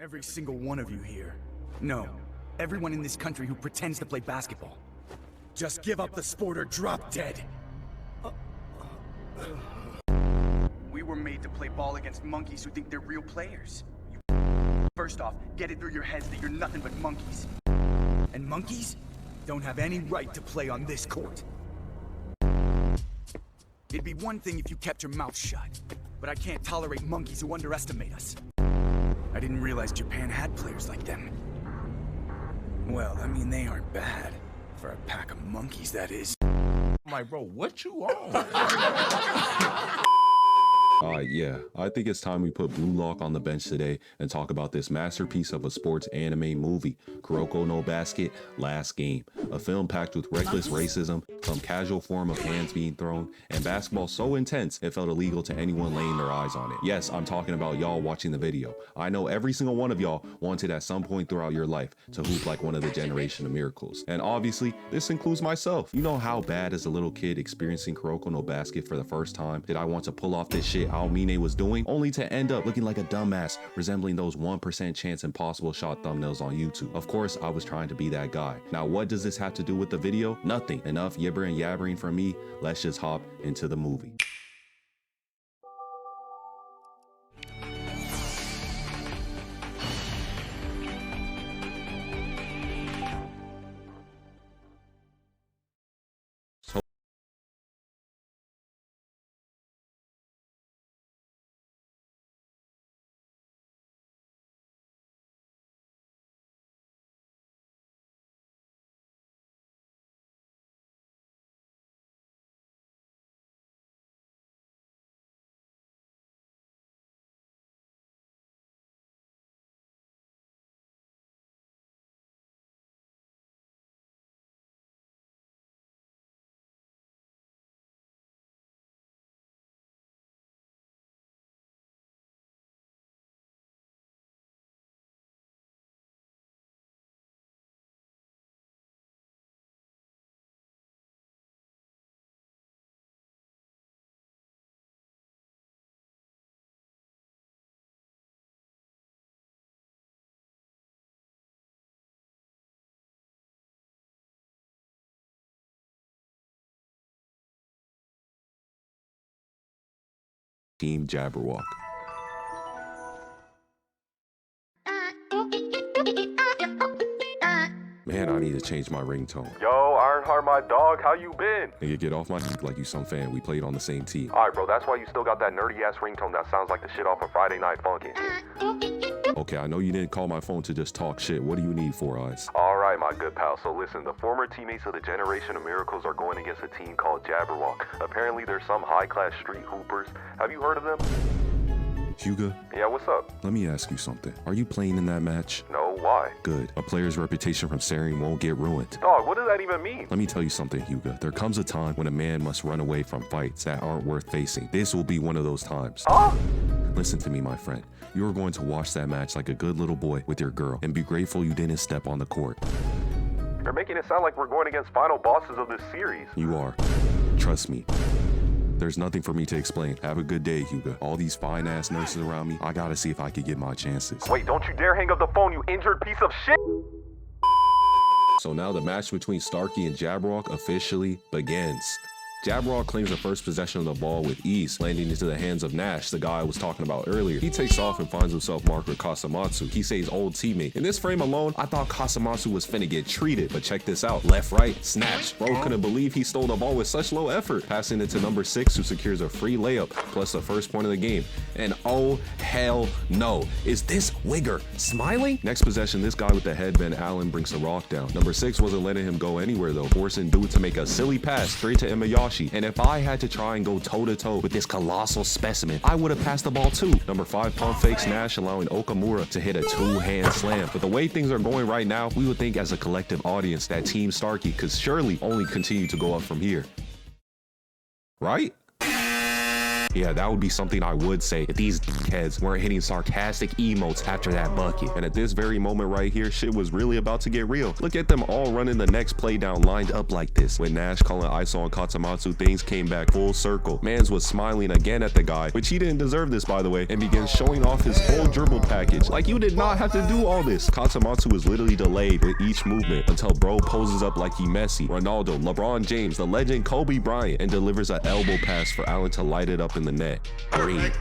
Every single one of you here. No, everyone in this country who pretends to play basketball. Just give up the sport or drop dead. We were made to play ball against monkeys who think they're real players. First off, get it through your heads that you're nothing but monkeys. And monkeys don't have any right to play on this court. It'd be one thing if you kept your mouth shut, but I can't tolerate monkeys who underestimate us. I didn't realize Japan had players like them. Well, I mean, they aren't bad. For a pack of monkeys, that is. I'm like, bro, what you on? Yeah, I think it's time we put Blue Lock on the bench today and talk about this masterpiece of a sports anime movie, Kuroko no Basket, Last Game. A film packed with reckless racism, some casual form of hands being thrown, and basketball so intense it felt illegal to anyone laying their eyes on it. Yes, I'm talking about y'all watching the video. I know every single one of y'all wanted at some point throughout your life to hoop like one of the generation of miracles. And obviously, this includes myself. You know how bad as a little kid experiencing Kuroko no Basket for the first time did I want to pull off this shit Aomine was doing, only to end up looking like a dumbass, resembling those 1% chance impossible shot thumbnails on YouTube. Of course, I was trying to be that guy. Now, what does this have to do with the video? Nothing. Enough yibber and yabbering from me. Let's just hop into the movie. Team Jabberwock. Man, I need to change my ringtone. Yo, Ironheart, my dog, how you been? Nigga, get off my dick like you some fan. We played on the same team. Alright, bro, that's why you still got that nerdy-ass ringtone that sounds like the shit off of Friday Night Funkin'. Okay, I know you didn't call my phone to just talk shit. What do you need, Four Eyes? Alright, my good pal, so listen, the former teammates of the Generation of Miracles are going against a team called Jabberwock. Apparently, there's some high-class street hoopers. Have you heard of them? Hyuga? Yeah, what's up? Let me ask you something. Are you playing in that match? No, why? Good. A player's reputation from staring won't get ruined. Dog, what does that even mean? Let me tell you something, Hyuga. There comes a time when a man must run away from fights that aren't worth facing. This will be one of those times. Huh? Listen to me, my friend. You are going to watch that match like a good little boy with your girl and be grateful you didn't step on the court. You're making it sound like we're going against final bosses of this series. You are. Trust me. There's nothing for me to explain. Have a good day, Hyuga. All these fine-ass nurses around me, I gotta see if I can get my chances. Wait, don't you dare hang up the phone, you injured piece of shit! So now the match between Starkey and Jabberwock officially begins. Jabberwock claims the first possession of the ball with ease, landing into the hands of Nash, the guy I was talking about earlier. He takes off and finds himself marked with Kasamatsu, Kisei's old teammate. In this frame alone, I thought Kasamatsu was finna get treated, but check this out. Left, right, snatch. Bro couldn't believe he stole the ball with such low effort, passing it to number 6, who secures a free layup, plus the first point of the game. And oh, hell no. Is this Wigger smiling? Next possession, this guy with the headband, Allen, brings the rock down. Number 6 wasn't letting him go anywhere though, forcing dude to make a silly pass straight to Imayashi. And if I had to try and go toe-to-toe with this colossal specimen, I would have passed the ball too. Number 5 pump fakes Nash, allowing Okamura to hit a 2-hand slam. But the way things are going right now, we would think as a collective audience that Team Starkey could surely only continue to go up from here. Right? Yeah, that would be something I would say if these heads weren't hitting sarcastic emotes after that bucket. And at this very moment right here, shit was really about to get real. Look at them all running the next play down lined up like this. When Nash calling ISO on Katamatsu, things came back full circle. Mans was smiling again at the guy, which he didn't deserve this by the way, and began showing off his whole dribble package. Like, you did not have to do all this. Katamatsu was literally delayed with each movement until bro poses up like he Messi, Ronaldo, LeBron James, the legend Kobe Bryant, and delivers an elbow pass for Allen to light it up in the net. Green.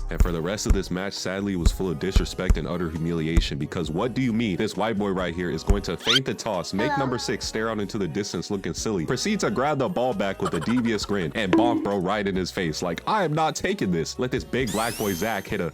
And for the rest of this match, sadly, it was full of disrespect and utter humiliation, because what do you mean this white boy right here is going to feint the toss, make number 6 stare out into the distance looking silly, proceed to grab the ball back with a devious grin, and bonk bro right in his face like, I am not taking this. Let this big black boy Zach hit a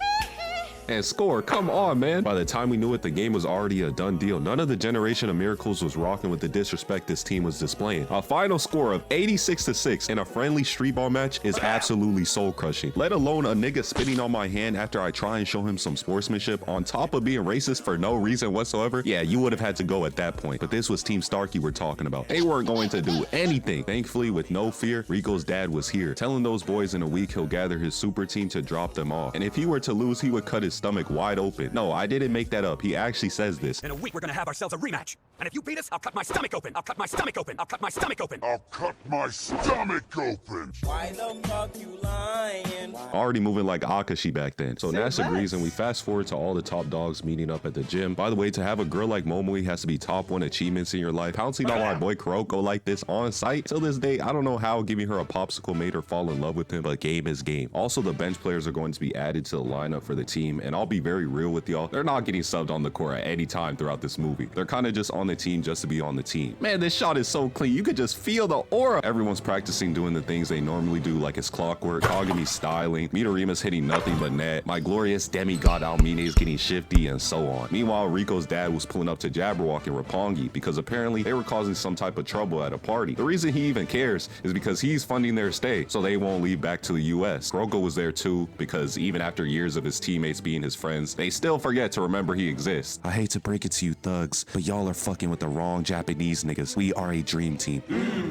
and score. Come on, man. By the time we knew it, the game was already a done deal. None of the Generation of Miracles was rocking with the disrespect this team was displaying. A final score of 86-6 in a friendly street ball match is absolutely soul crushing, let alone a nigga spitting on my hand after I try and show him some sportsmanship on top of being racist for no reason whatsoever. Yeah, you would have had to go at that point, but this was Team Starkey we're talking about. They weren't going to do anything. Thankfully, with no fear, Rico's dad was here, telling those boys in a week he'll gather his super team to drop them off, and if he were to lose, he would cut his stomach wide open. No, I didn't make that up. He actually says this. In a week, we're gonna have ourselves a rematch. And if you beat us, I'll cut my stomach open. I'll cut my stomach open. I'll cut my stomach open. I'll cut my stomach open. Why the fuck you lying? Already moving like Akashi back then. So Nash agrees, and we fast forward to all the top dogs meeting up at the gym. By the way, to have a girl like Momoi has to be top 1 achievements in your life. Pouncing on my boy Kuroko like this on site. Till this day, I don't know how giving her a popsicle made her fall in love with him, but game is game. Also, the bench players are going to be added to the lineup for the team, and I'll be very real with y'all. They're not getting subbed on the court at any time throughout this movie. They're kind of just on the team just to be on the team. Man, this shot is so clean. You could just feel the aura. Everyone's practicing doing the things they normally do, like it's clockwork. Kagami styling. Midorima's hitting nothing but net. My glorious demigod Almine is getting shifty, and so on. Meanwhile, Rico's dad was pulling up to Jabberwock and Roppongi because apparently they were causing some type of trouble at a party. The reason he even cares is because he's funding their stay, so they won't leave back to the US. Kuroko was there too, because even after years of his teammates being his friends, they still forget to remember he exists. I hate to break it to you thugs, but y'all are fucking with the wrong Japanese niggas. We are a dream team,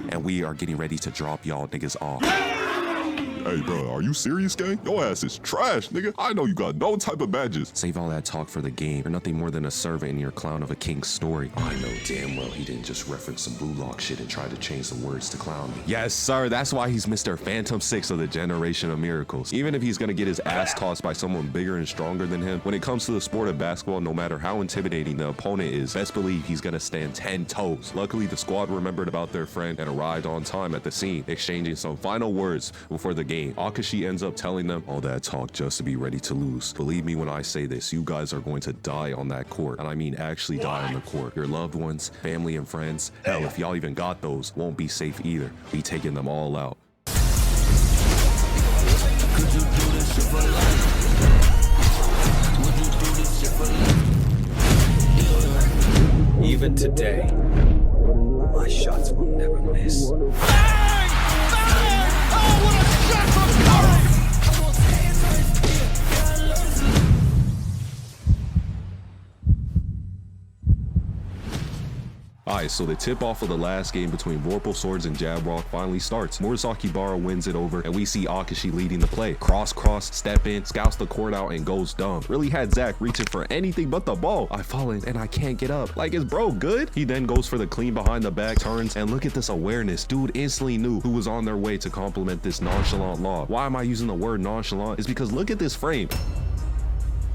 and we are getting ready to drop y'all niggas off. Hey, bro, are you serious, gang? Your ass is trash, nigga. I know you got no type of badges. Save all that talk for the game. You're nothing more than a servant in your clown of a king's story. I know damn well he didn't just reference some Blue Lock shit and try to change the words to clown me. Yes, sir. That's why he's Mr. Phantom 6 of the Generation of Miracles. Even if he's gonna get his ass tossed by someone bigger and stronger than him, when it comes to the sport of basketball, no matter how intimidating the opponent is, best believe he's gonna stand 10 toes. Luckily, the squad remembered about their friend and arrived on time at the scene, exchanging some final words before the game. Akashi ends up telling them all that talk just to be ready to lose. Believe me when I say this, you guys are going to die on that court, and I mean actually die on the court. Your loved ones, family and friends, hell, if y'all even got those, won't be safe either. We taking them all out. Even today, my shots will never miss. Alright, so the tip-off of the last game between Vorpal Swords and Jabberwock finally starts. Murasaki Bara wins it over, and we see Akashi leading the play. Cross, step in, scouts the court out, and goes dumb. Really had Zach reaching for anything but the ball. I've fallen, and I can't get up. Like, is bro good? He then goes for the clean behind the back, turns, and look at this awareness. Dude instantly knew who was on their way to complement this nonchalant lob. Why am I using the word nonchalant? Is because look at this frame.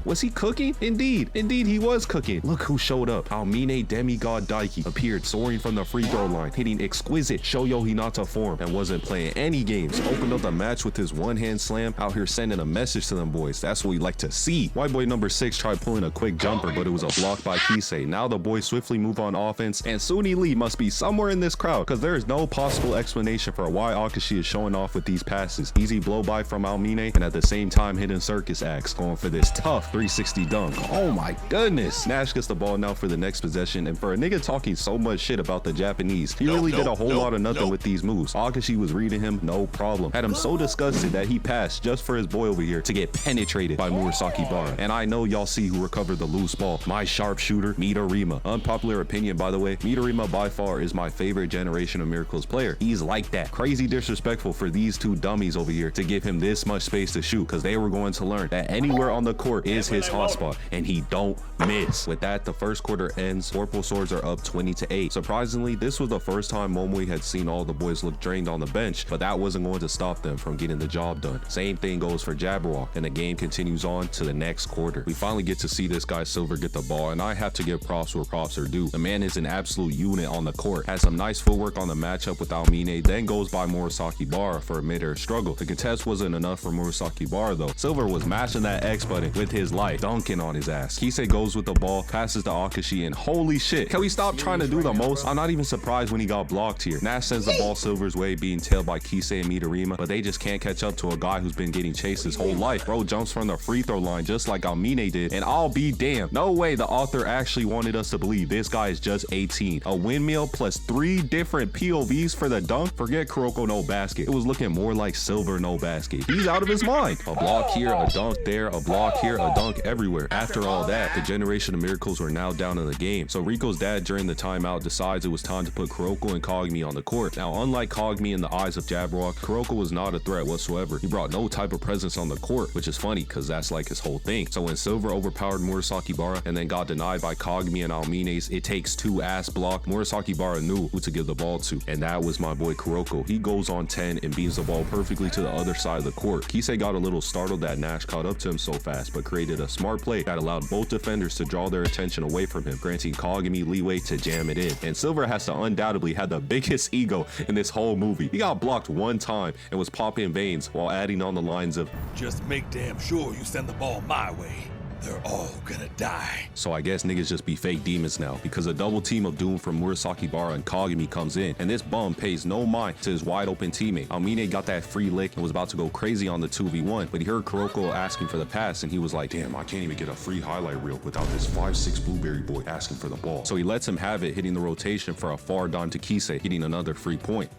Was he cooking? Indeed he was cooking. Look who showed up. Almine Demigod Daiki appeared soaring from the free throw line, hitting exquisite Shoyo Hinata form, and wasn't playing any games. Opened up the match with his one-hand slam, out here sending a message to them boys. That's what we like to see. White boy number 6 tried pulling a quick jumper, but it was a block by Kisei. Now the boys swiftly move on offense, and Suni Lee must be somewhere in this crowd, because there is no possible explanation for why Akashi is showing off with these passes. Easy blow by from Almine, and at the same time hitting circus acts, going for this tough 360 dunk. Oh my goodness. Nash gets the ball now for the next possession, and for a nigga talking so much shit about the Japanese, he really did a whole lot of nothing with these moves. Akashi was reading him, no problem. Had him so disgusted that he passed just for his boy over here to get penetrated by Murasaki Bara. And I know y'all see who recovered the loose ball. My sharpshooter, Midorima. Unpopular opinion, by the way, Midorima by far is my favorite Generation of Miracles player. He's like that. Crazy disrespectful for these two dummies over here to give him this much space to shoot, because they were going to learn that anywhere on the court is his hotspot, and he don't miss. With that, the first quarter ends. Purple Swords are up 20-8. Surprisingly, this was the first time Momoi had seen all the boys look drained on the bench, but that wasn't going to stop them from getting the job done. Same thing goes for Jabberwock, and the game continues on to the next quarter. We finally get to see this guy Silver get the ball, and I have to give props where props are due. The man is an absolute unit on the court, has some nice footwork on the matchup with Almine, then goes by Murasaki Bara for a mid-air struggle. The contest wasn't enough for Murasaki Bara though. Silver was mashing that X button with his life, dunking on his ass. Kisei goes with the ball, passes to Akashi, and holy shit, can we stop trying to do the most? I'm not even surprised when he got blocked here. Nash sends the ball Silver's way, being tailed by Kisei and Midorima, but they just can't catch up to a guy who's been getting chased his whole life. Bro jumps from the free throw line just like Almine did, and I'll be damned. No way the author actually wanted us to believe this guy is just 18. A windmill plus 3 different POVs for the dunk? Forget Kuroko no basket. It was looking more like Silver no basket. He's out of his mind. A block here, a dunk there, a block here, a dunk everywhere. After all that, the Generation of Miracles were now down in the game. So Rico's dad during the timeout decides it was time to put Kuroko and Kogami on the court. Now, unlike Kogami in the eyes of Jabberwock, Kuroko was not a threat whatsoever. He brought no type of presence on the court, which is funny because that's like his whole thing. So when Silver overpowered Murasaki Bara and then got denied by Kogami and Almine's it takes two ass block, Murasaki Bara knew who to give the ball to, and that was my boy Kuroko. He goes on 10 and beams the ball perfectly to the other side of the court. Kisei got a little startled that Nash caught up to him so fast, but created a smart play that allowed both defenders to draw their attention away from him, granting Kogami leeway to jam it in. And Silver has to undoubtedly have the biggest ego in this whole movie. He got blocked one time and was popping veins while adding on the lines of, "Just make damn sure you send the ball my way. They're all gonna die." So I guess niggas just be fake demons now, because a double team of doom from Murasaki Bara and Kogami comes in, and this bum pays no mind to his wide open teammate. Almine got that free lick and was about to go crazy on the 2v1, but he heard Kuroko asking for the pass, and he was like, damn, I can't even get a free highlight reel without this 5'6" blueberry boy asking for the ball. So he lets him have it, hitting the rotation for a far dime to Kisei, getting another free point.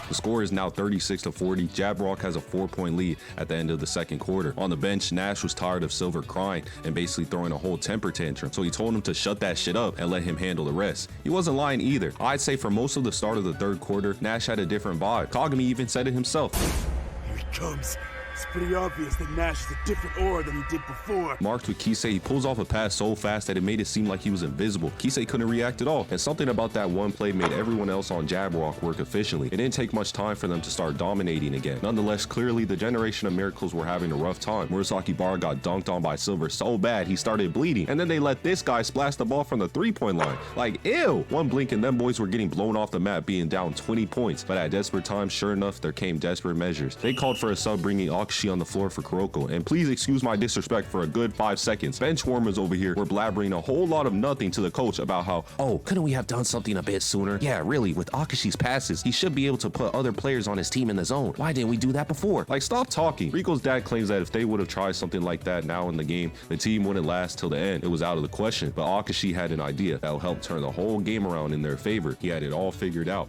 The score is now 36-40. Jabberwock has a 4-point lead at the end of the second quarter. On the bench, Nash was tired of Silver crying and basically throwing a whole temper tantrum, so he told him to shut that shit up and let him handle the rest. He wasn't lying either. I'd say for most of the start of the third quarter, Nash had a different vibe. Kogami even said it himself. Here he comes. It's pretty obvious that Nash is a different aura than he did before. Marked with Kisei, he pulls off a pass so fast that it made it seem like he was invisible. Kisei couldn't react at all, and something about that one play made everyone else on Jabberwock work efficiently. It didn't take much time for them to start dominating again. Nonetheless, clearly the Generation of Miracles were having a rough time. Murasaki Bara got dunked on by Silver so bad he started bleeding, and then they let this guy splash the ball from the 3-point line. Like, ew! One blink and them boys were getting blown off the map, being down 20 points. But at desperate times, sure enough, there came desperate measures. They called for a sub, bringing Akashi on the floor for Kuroko, and please excuse my disrespect for a good 5 seconds. Bench warmers over here were blabbering a whole lot of nothing to the coach about how, oh, couldn't we have done something a bit sooner? Yeah, really, with Akashi's passes, he should be able to put other players on his team in the zone. Why didn't we do that before? Like, stop talking. Rico's dad claims that if they would have tried something like that now in the game, the team wouldn't last till the end. It was out of the question, but Akashi had an idea that will help turn the whole game around in their favor. He had it all figured out.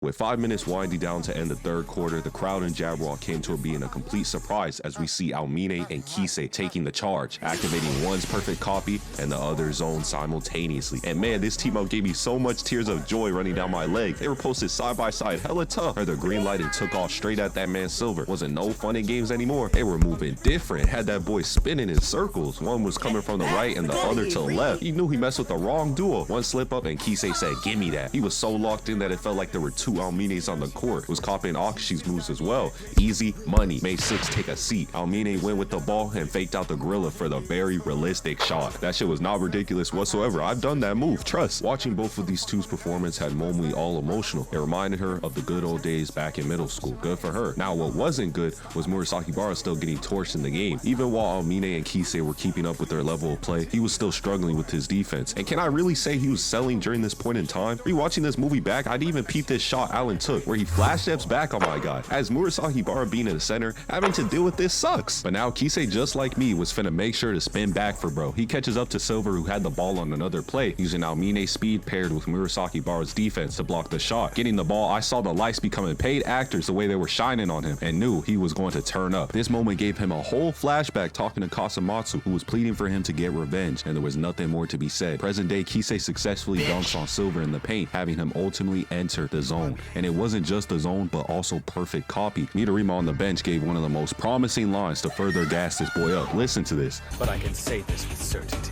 With 5 minutes winding down to end the third quarter, the crowd in Jabberwock came to being a complete surprise as we see Almine and Kisei taking the charge, activating one's perfect copy and the other's own simultaneously. And man, this team up gave me so much tears of joy running down my legs. They were posted side by side, hella tough. Heard the green light and took off straight at that man Silver. Wasn't no fun in games anymore. They were moving different, had that boy spinning in circles. One was coming from the right and the other to the left. He knew he messed with the wrong duo. One slip up and Kisei said, give me that. He was so locked in that it felt like there were two Almines on the court. Was copying Akashi's moves as well. Easy money. Made 6 take a seat. Almine went with the ball and faked out the gorilla for the very realistic shot. That shit was not ridiculous whatsoever. I've done that move, trust. Watching both of these two's performance had Momoi all emotional. It reminded her of the good old days back in middle school. Good for her. Now what wasn't good was Murasaki Bara still getting torched in the game. Even while Almine and Kisei were keeping up with their level of play, he was still struggling with his defense. And can I really say he was selling during this point in time? Rewatching this movie back, I'd even peep this shot shot Allen took, where he flash steps back on my guy. As Murasaki Bara being in the center, having to deal with this sucks. But now Kisei, just like me, was finna make sure to spin back for bro. He catches up to Silver, who had the ball on another play, using Almine's speed paired with Murasaki Bara's defense to block the shot. Getting the ball, I saw the lights becoming paid actors the way they were shining on him, and knew he was going to turn up. This moment gave him a whole flashback talking to Kasamatsu, who was pleading for him to get revenge, and there was nothing more to be said. Present day, Kisei successfully dunks on Silver in the paint, having him ultimately enter the zone. And it wasn't just the zone, but also perfect copy. Midorima on the bench gave one of the most promising lines to further gas this boy up. Listen to this. But I can say this with certainty.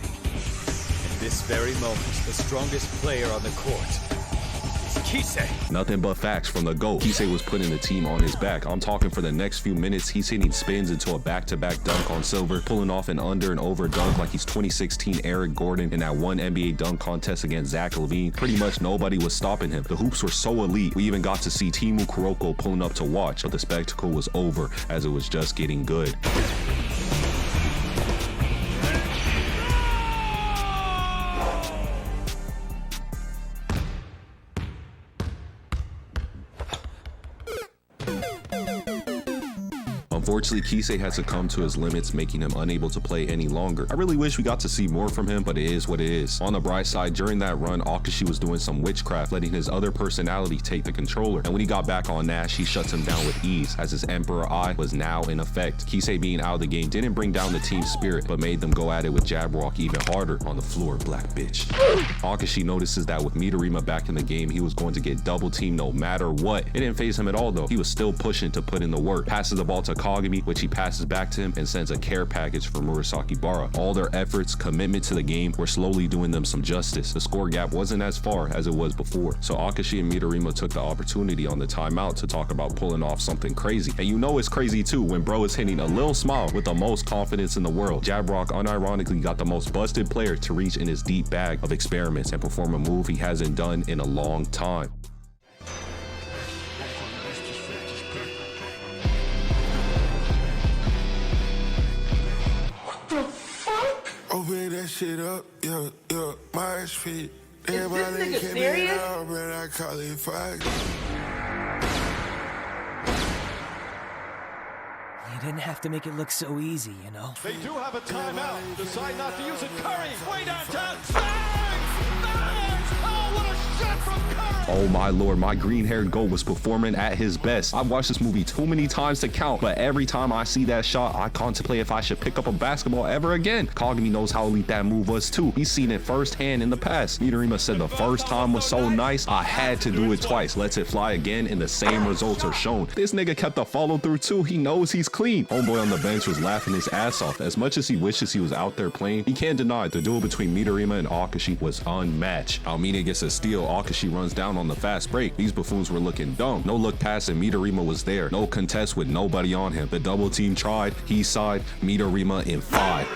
In this very moment, the strongest player on the court is Kisei. Nothing but facts from the GOAT. Kisei was putting the team on his back. I'm talking for the next few minutes, he's hitting spins into a back-to-back dunk on Silver, pulling off an under and over dunk like he's 2016 Eric Gordon in that one NBA dunk contest against Zach LaVine. Pretty much nobody was stopping him. The hoops were so elite, we even got to see Timu Kuroko pulling up to watch, but the spectacle was over as it was just getting good. Unfortunately, Kisei had succumbed to his limits, making him unable to play any longer. I really wish we got to see more from him, but it is what it is. On the bright side, during that run, Akashi was doing some witchcraft, letting his other personality take the controller. And when he got back on Nash, he shuts him down with ease, as his Emperor Eye was now in effect. Kisei being out of the game didn't bring down the team's spirit, but made them go at it with jab walk even harder on the floor, black bitch. Akashi notices that with Midorima back in the game, he was going to get double teamed no matter what. It didn't faze him at all though. He was still pushing to put in the work. Passes the ball to Kagami, which he passes back to him and sends a care package for Murasaki Bara. All their efforts, commitment to the game, were slowly doing them some justice. The score gap wasn't as far as it was before, so Akashi and Midorima took the opportunity on the timeout to talk about pulling off something crazy. And you know it's crazy too when bro is hitting a little smile with the most confidence in the world. Jabrock unironically got the most busted player to reach in his deep bag of experiments and perform a move he hasn't done in a long time. Open that shit up, yeah, my HP. Is this nigga serious? But I call it Fox. You didn't have to make it look so easy, you know? They do have a timeout. Decide not to use it. Curry, way downtown. Bang! Oh, what a shot from Curry! Oh my lord, my green-haired GOAT was performing at his best. I've watched this movie too many times to count, but every time I see that shot, I contemplate if I should pick up a basketball ever again. Kagami knows how elite that move was too. He's seen it firsthand in the past. Midorima said the first time was so nice, I had to do it twice. Lets it fly again, and the same results are shown. This nigga kept the follow through too. He knows he's clean. Homeboy on the bench was laughing his ass off. As much as he wishes he was out there playing, he can't deny the duel between Midorima and Akashi was unmatched. Almine gets a steal. Akashi runs down on the fast break. These buffoons were looking dumb. No look pass and Midorima was there. No contest with nobody on him. The double team tried. He side Midorima in 5.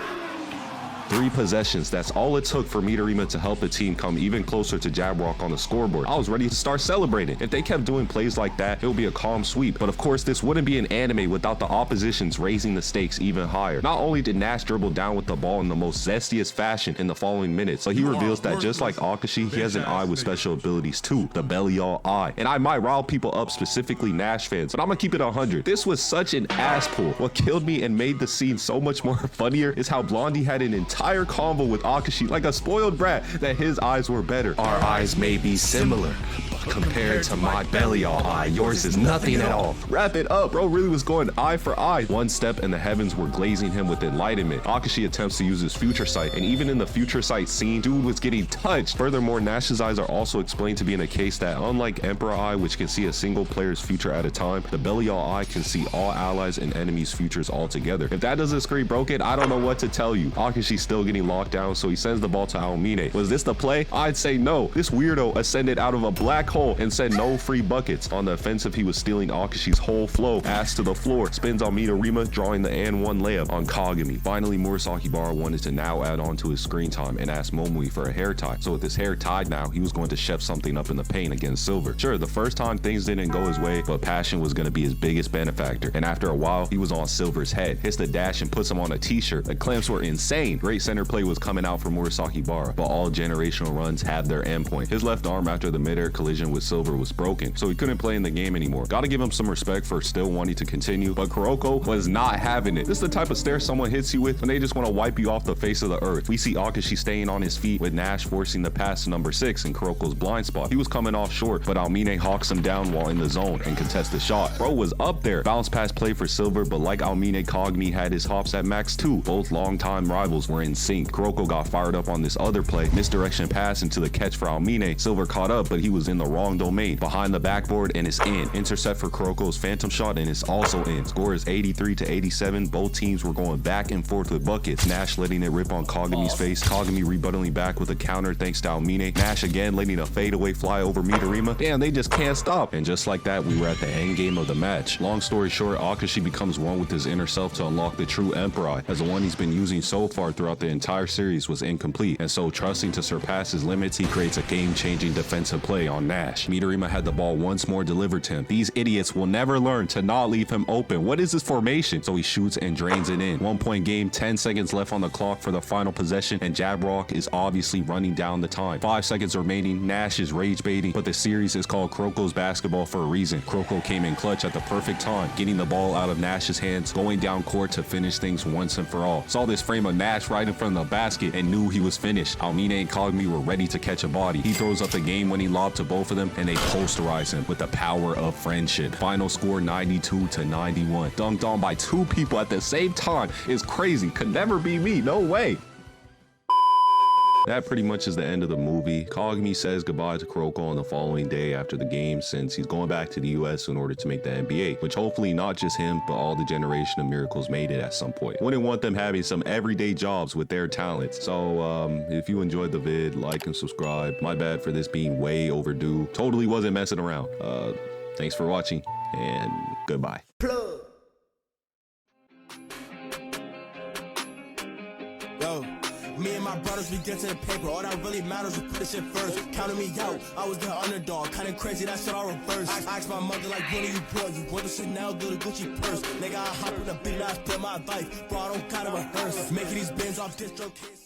3 possessions. That's all it took for Midorima to help the team come even closer to Jabrock on the scoreboard. I was ready to start celebrating. If they kept doing plays like that, it would be a calm sweep. But of course, this wouldn't be an anime without the oppositions raising the stakes even higher. Not only did Nash dribble down with the ball in the most zestiest fashion in the following minutes, but he reveals that just like Akashi, he has an eye with special abilities too, the belly all eye. And I might rile people up, specifically Nash fans, but I'm gonna keep it 100. This was such an ass pull. What killed me and made the scene so much more funnier is how Blondie had an entire convo with Akashi like a spoiled brat that his eyes were better. Our eyes may be similar, but compared to my belly all eye, yours is nothing at all. Wrap it up, bro really was going eye for eye. One step and the heavens were glazing him with enlightenment. Akashi attempts to use his future sight, and even in the future sight scene, dude was getting touched. Furthermore, Nash's eyes are also explained to be in a case that unlike Emperor Eye, which can see a single player's future at a time, the belly all eye can see all allies and enemies' futures all together. If that doesn't scream broken, I don't know what to tell you. Akashi's still getting locked down, so he sends the ball to Almine. Was this the play? I'd say no. This weirdo ascended out of a black hole and said no free buckets. On the offensive, he was stealing Akashi's whole flow. Ass to the floor, spins on Midorima, drawing the and one layup on Kagami. Finally, Murasaki Bara wanted to now add on to his screen time and asked Momoi for a hair tie. So with his hair tied now, he was going to chef something up in the paint against Silver. Sure, the first time things didn't go his way, but passion was going to be his biggest benefactor. And after a while, he was on Silver's head, hits the dash and puts him on a t-shirt. The clamps were insane. Great great center play was coming out from Murasaki Bara, but all generational runs had their endpoint. His left arm after the midair collision with Silver was broken, so he couldn't play in the game anymore. Gotta give him some respect for still wanting to continue, but Kuroko was not having it. This is the type of stare someone hits you with when they just want to wipe you off the face of the earth. We see Akashi staying on his feet with Nash forcing the pass to number 6 in Kuroko's blind spot. He was coming off short, but Almine hawks him down while in the zone and contests the shot. Bro was up there. Bounce pass play for Silver, but like Almine, Kogmi had his hops at max 2. Both longtime rivals were in sync. Kuroko got fired up on this other play. Misdirection pass into the catch for Almine. Silver caught up, but he was in the wrong domain. Behind the backboard and it's in. Intercept for Kuroko's phantom shot and it's also in. Score is 83 to 87. Both teams were going back and forth with buckets. Nash letting it rip on Kogami's face. Kogami rebuttaling back with a counter thanks to Almine. Nash again letting a fadeaway fly over Midorima. Damn, they just can't stop. And just like that, we were at the end game of the match. Long story short, Akashi becomes one with his inner self to unlock the true Emperor, as the one he's been using so far throughout the entire series was incomplete, and so trusting to surpass his limits, he creates a game-changing defensive play on Nash. Midorima had the ball once more delivered to him. These idiots will never learn to not leave him open. What is this formation? So he shoots and drains it in. 1 point game, 10 seconds left on the clock for the final possession, and Jabrock is obviously running down the time. 5 seconds remaining, Nash is rage baiting, but the series is called Kuroko's basketball for a reason. Kuroko came in clutch at the perfect time, getting the ball out of Nash's hands, going down court to finish things once and for all. Saw this frame of Nash right in front of the basket and knew he was finished. Almine and Kogmi were ready to catch a body. He throws up the game-winning lob to both of them, and they posterize him with the power of friendship. Final score 92 to 91. Dunked on by 2 people at the same time is crazy. Could never be me. No way. That pretty much is the end of the movie. Kogami says goodbye to Kuroko on the following day after the game, since he's going back to the US in order to make the NBA, which hopefully not just him, but all the generation of miracles made it at some point. Wouldn't want them having some everyday jobs with their talents. So if you enjoyed the vid, like and subscribe. My bad for this being way overdue. Totally wasn't messing around. Thanks for watching, and goodbye. Me and my brothers, we get to the paper. All that really matters, we put this shit first. Counting me out, I was the underdog. Kinda crazy, that shit all reverse. I asked my mother, like, what do you want? You want the Chanel, do the Gucci purse. Nigga, I hop in a big ass, put my life. Bro, I don't gotta rehearse. Making these bins off distro kids.